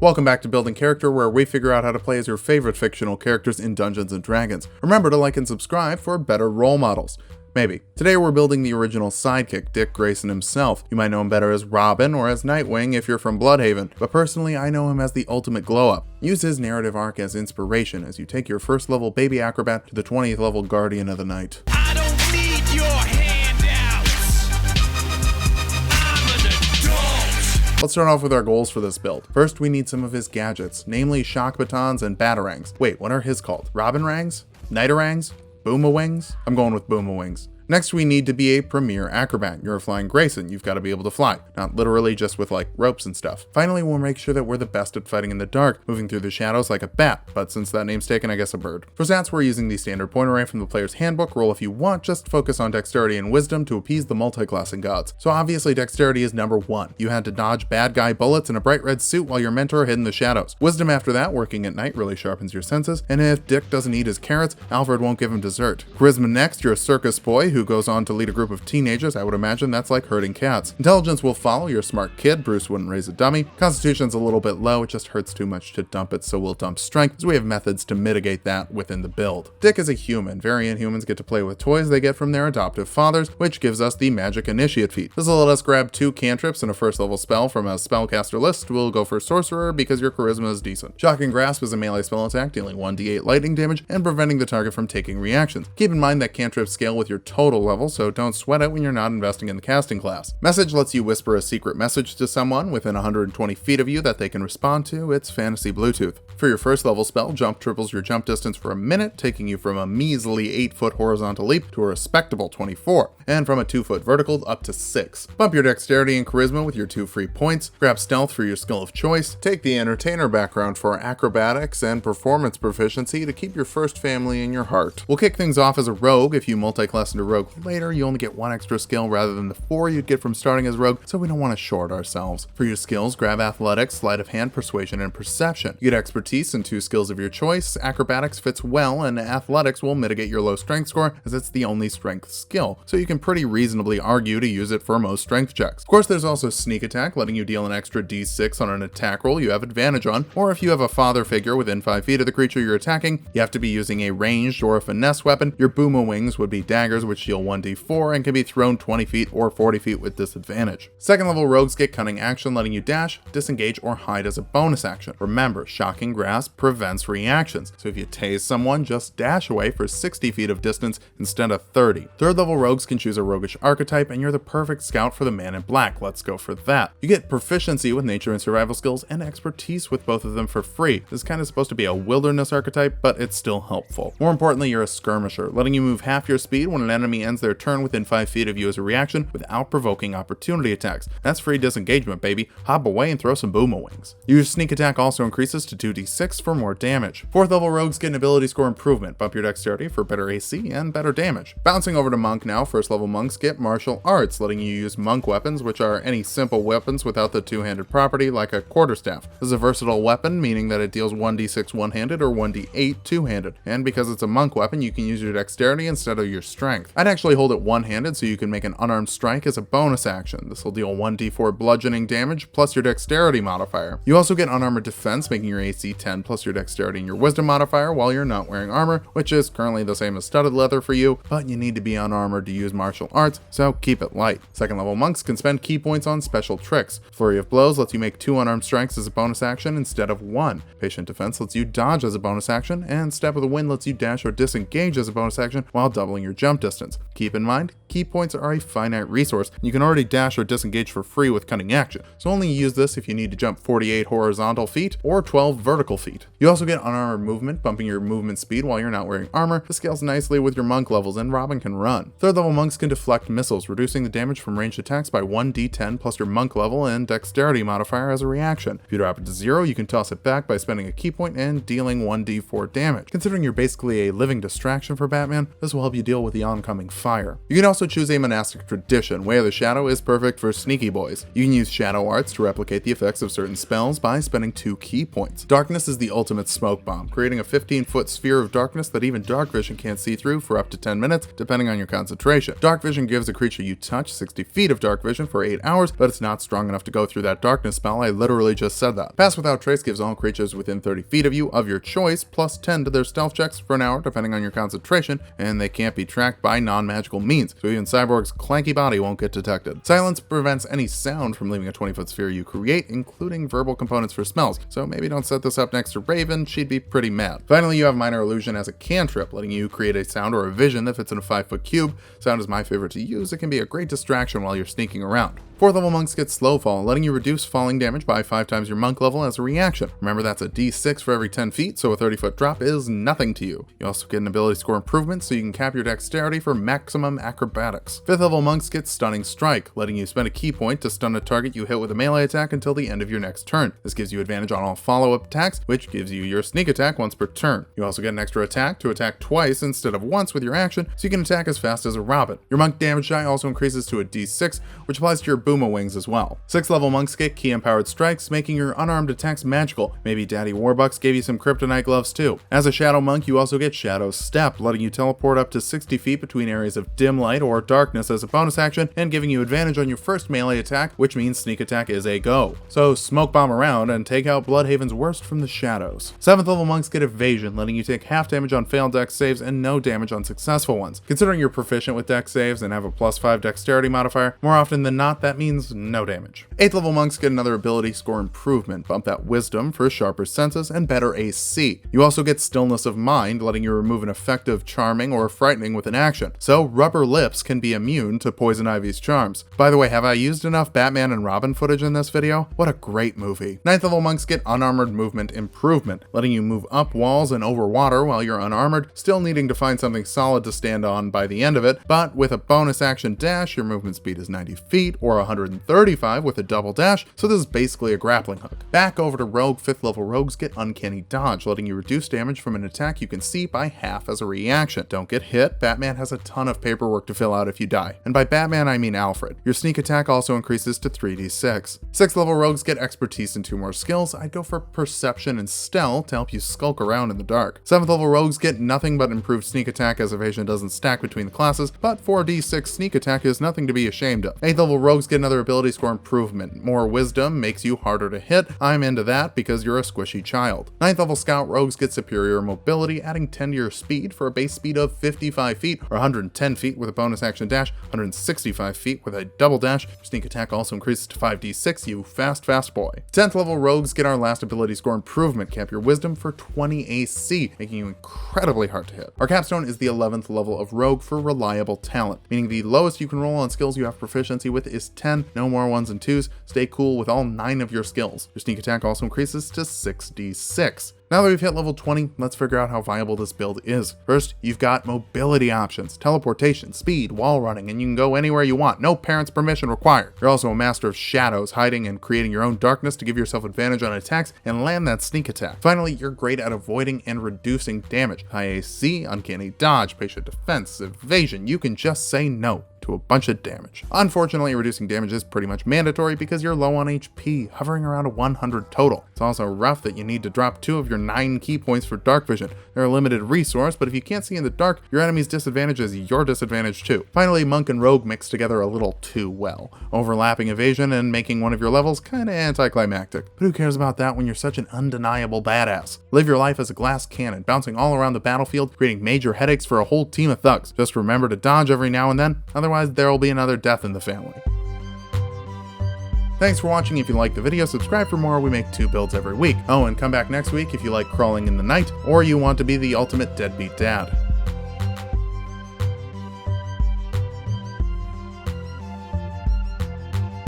Welcome back to Building Character, where we figure out how to play as your favorite fictional characters in Dungeons & Dragons. Remember to like and subscribe for better role models. Maybe. Today we're building the original sidekick, Dick Grayson himself. You might know him better as Robin or as Nightwing if you're from Bloodhaven, but personally I know him as the ultimate glow-up. Use his narrative arc as inspiration as you take your first level baby acrobat to the 20th level guardian of the night. I don't need your handouts. I'm an adult. Let's start off with our goals for this build. First, we need some of his gadgets, namely shock batons and batarangs. Wait, what are his called? Robinrangs? Nighterangs? Boomerwings? I'm going with boomerwings. Next, we need to be a premier acrobat. You're a flying Grayson, you've got to be able to fly. Not literally just with like ropes and stuff. Finally, we'll make sure that we're the best at fighting in the dark, moving through the shadows like a bat, but since that name's taken, I guess a bird. For stats, we're using the standard point array from the player's handbook. Roll if you want, just focus on dexterity and wisdom to appease the multi-classing gods. So obviously dexterity is number 1. You had to dodge bad guy bullets in a bright red suit while your mentor hid in the shadows. Wisdom after that, working at night, really sharpens your senses, and if Dick doesn't eat his carrots, Alfred won't give him dessert. Charisma next, you're a circus boy who goes on to lead a group of teenagers. I would imagine that's like herding cats. Intelligence will follow. You're a smart kid. Bruce wouldn't raise a dummy. Constitution's a little bit low. It just hurts too much to dump it, so we'll dump strength, as we have methods to mitigate that within the build. Dick is a human. Variant humans get to play with toys they get from their adoptive fathers, which gives us the magic initiate feat. This will let us grab 2 cantrips and a first level spell from a spellcaster list. We'll go for sorcerer because your charisma is decent. Shocking grasp is a melee spell attack, dealing 1d8 lightning damage and preventing the target from taking reactions. Keep in mind that cantrips scale with your total level, so don't sweat it when you're not investing in the casting class. Message lets you whisper a secret message to someone within 120 feet of you that they can respond to. It's fantasy Bluetooth. For your first level spell, jump triples your jump distance for a minute, taking you from a measly 8-foot horizontal leap to a respectable 24, and from a 2-foot vertical up to 6. Bump your dexterity and charisma with your 2 free points, grab stealth for your skill of choice, take the entertainer background for acrobatics and performance proficiency to keep your first family in your heart. We'll kick things off as a rogue. If you multi-class into rogue later, you only get 1 extra skill rather than the 4 you'd get from starting as rogue, so we don't want to short ourselves. For your skills, grab athletics, sleight of hand, persuasion, and perception. You get expertise in 2 skills of your choice. Acrobatics fits well, and athletics will mitigate your low strength score as it's the only strength skill, so you can pretty reasonably argue to use it for most strength checks. Of course, there's also sneak attack, letting you deal an extra d6 on an attack roll you have advantage on, or if you have a father figure within 5 feet of the creature you're attacking, you have to be using a ranged or a finesse weapon. Your boomerwings would be daggers, which deal 1d4 and can be thrown 20 feet or 40 feet with disadvantage. Second level rogues get cunning action, letting you dash, disengage, or hide as a bonus action. Remember, shocking grasp prevents reactions, so if you tase someone, just dash away for 60 feet of distance instead of 30. Third level rogues can choose a roguish archetype, and you're the perfect scout for the man in black. Let's go for that. You get proficiency with nature and survival skills and expertise with both of them for free. This is kind of supposed to be a wilderness archetype, but it's still helpful. More importantly, you're a skirmisher, letting you move half your speed when an enemy ends their turn within 5 feet of you as a reaction without provoking opportunity attacks. That's free disengagement, baby. Hop away and throw some boomerwings. Your sneak attack also increases to 2d6 for more damage. 4th level rogues get an ability score improvement. Bump your dexterity for better AC and better damage. Bouncing over to monk now, 1st level monks get martial arts, letting you use monk weapons, which are any simple weapons without the 2-handed property like a quarterstaff. This is a versatile weapon, meaning that it deals 1d6 one-handed or 1d8 two-handed, and because it's a monk weapon, you can use your dexterity instead of your strength. I'd actually hold it one-handed so you can make an unarmed strike as a bonus action. This will deal 1d4 bludgeoning damage plus your dexterity modifier. You also get unarmored defense, making your AC 10 plus your dexterity and your wisdom modifier while you're not wearing armor, which is currently the same as studded leather for you, but you need to be unarmored to use martial arts, so keep it light. 2nd level monks can spend key points on special tricks. Flurry of blows lets you make 2 unarmed strikes as a bonus action instead of 1. Patient defense lets you dodge as a bonus action, and step of the wind lets you dash or disengage as a bonus action while doubling your jump distance. Keep in mind, key points are a finite resource. You can already dash or disengage for free with cunning action, so only use this if you need to jump 48 horizontal feet or 12 vertical feet. You also get unarmored movement, bumping your movement speed while you're not wearing armor. This scales nicely with your monk levels, and Robin can run. 3rd level monks can deflect missiles, reducing the damage from ranged attacks by 1d10 plus your monk level and dexterity modifier as a reaction. If you drop it to 0, you can toss it back by spending a key point and dealing 1d4 damage. Considering you're basically a living distraction for Batman, this will help you deal with the oncoming becoming fire. You can also choose a monastic tradition, where the shadow is perfect for sneaky boys. You can use shadow arts to replicate the effects of certain spells by spending 2 key points. Darkness is the ultimate smoke bomb, creating a 15-foot sphere of darkness that even dark vision can't see through for up to 10 minutes, depending on your concentration. Dark vision gives a creature you touch 60 feet of dark vision for 8 hours, but it's not strong enough to go through that darkness spell. I literally just said that. Pass Without Trace gives all creatures within 30 feet of you of your choice plus 10 to their stealth checks for an hour, depending on your concentration, and they can't be tracked by non-magical means, so even Cyborg's clanky body won't get detected. Silence prevents any sound from leaving a 20-foot sphere you create, including verbal components for spells, so maybe don't set this up next to Raven, she'd be pretty mad. Finally, you have Minor Illusion as a cantrip, letting you create a sound or a vision that fits in a 5-foot cube. Sound is my favorite to use. It can be a great distraction while you're sneaking around. 4th level monks get slow fall, letting you reduce falling damage by 5 times your monk level as a reaction. Remember, that's a d6 for every 10 feet, so a 30-foot drop is nothing to you. You also get an ability score improvement, so you can cap your dexterity for maximum acrobatics. 5th level monks get stunning strike, letting you spend a key point to stun a target you hit with a melee attack until the end of your next turn. This gives you advantage on all follow-up attacks, which gives you your sneak attack once per turn. You also get an extra attack to attack twice instead of once with your action, so you can attack as fast as a robin. Your monk damage die also increases to a d6, which applies to your boomerwings as well. 6th level monks get key empowered strikes, making your unarmed attacks magical. Maybe Daddy Warbucks gave you some kryptonite gloves too. As a shadow monk, you also get shadow step, letting you teleport up to 60 feet between areas of dim light or darkness as a bonus action, and giving you advantage on your first melee attack, which means sneak attack is a go. So smoke bomb around and take out Bloodhaven's worst from the shadows. 7th level monks get evasion, letting you take half damage on failed dex saves and no damage on successful ones. Considering you're proficient with dex saves and have a +5 dexterity modifier, more often than not that means no damage. 8th level monks get another ability score improvement, bump that wisdom for sharper senses and better AC. You also get stillness of mind, letting you remove an effect of charming or frightening with an action. So rubber lips can be immune to Poison Ivy's charms. By the way, have I used enough Batman and Robin footage in this video? What a great movie. 9th level monks get unarmored movement improvement, letting you move up walls and over water while you're unarmored, still needing to find something solid to stand on by the end of it, but with a bonus action dash, your movement speed is 90 feet or 135 with a double dash, so this is basically a grappling hook. Back over to Rogue. 5th level rogues get uncanny dodge, letting you reduce damage from an attack you can see by half as a reaction. Don't get hit. Batman has a ton of paperwork to fill out if you die. And by Batman, I mean Alfred. Your sneak attack also increases to 3d6. 6th level rogues get expertise and 2 more skills. I'd go for perception and stealth to help you skulk around in the dark. 7th level rogues get nothing but improved sneak attack as evasion doesn't stack between the classes, but 4d6 sneak attack is nothing to be ashamed of. 8th level rogues get another ability score improvement. More wisdom makes you harder to hit. I'm into that because you're a squishy child. 9th level scout rogues get superior mobility, adding 10 to your speed for a base speed of 55 feet or 110 feet with a bonus action dash, 165 feet with a double dash. Your sneak attack also increases to 5d6, you fast boy. 10th level rogues get our last ability score improvement, cap your wisdom for 20 AC, making you incredibly hard to hit. Our capstone is the 11th level of rogue for reliable talent, meaning the lowest you can roll on skills you have proficiency with is 10, no more 1s and 2s. Stay cool with all 9 of your skills. Your sneak attack also increases to 6d6. Now that we've hit level 20, let's figure out how viable this build is. First, you've got mobility options, teleportation, speed, wall running, and you can go anywhere you want. No parents' permission required. You're also a master of shadows, hiding and creating your own darkness to give yourself advantage on attacks and land that sneak attack. Finally, you're great at avoiding and reducing damage. High AC, uncanny dodge, patient defense, evasion. You can just say no to a bunch of damage. Unfortunately, reducing damage is pretty much mandatory because you're low on HP, hovering around a 100 total. It's also rough that you need to drop 2 of your 9 key points for dark vision. They're a limited resource, but if you can't see in the dark, your enemy's disadvantage is your disadvantage too. Finally, monk and rogue mix together a little too well, overlapping evasion and making one of your levels kinda anticlimactic. But who cares about that when you're such an undeniable badass? Live your life as a glass cannon, bouncing all around the battlefield, creating major headaches for a whole team of thugs. Just remember to dodge every now and then, otherwise there will be another death in the family. Thanks for watching. If you liked the video, subscribe for more. We make 2 builds every week. Oh, and come back next week if you like crawling in the night, or you want to be the ultimate deadbeat dad.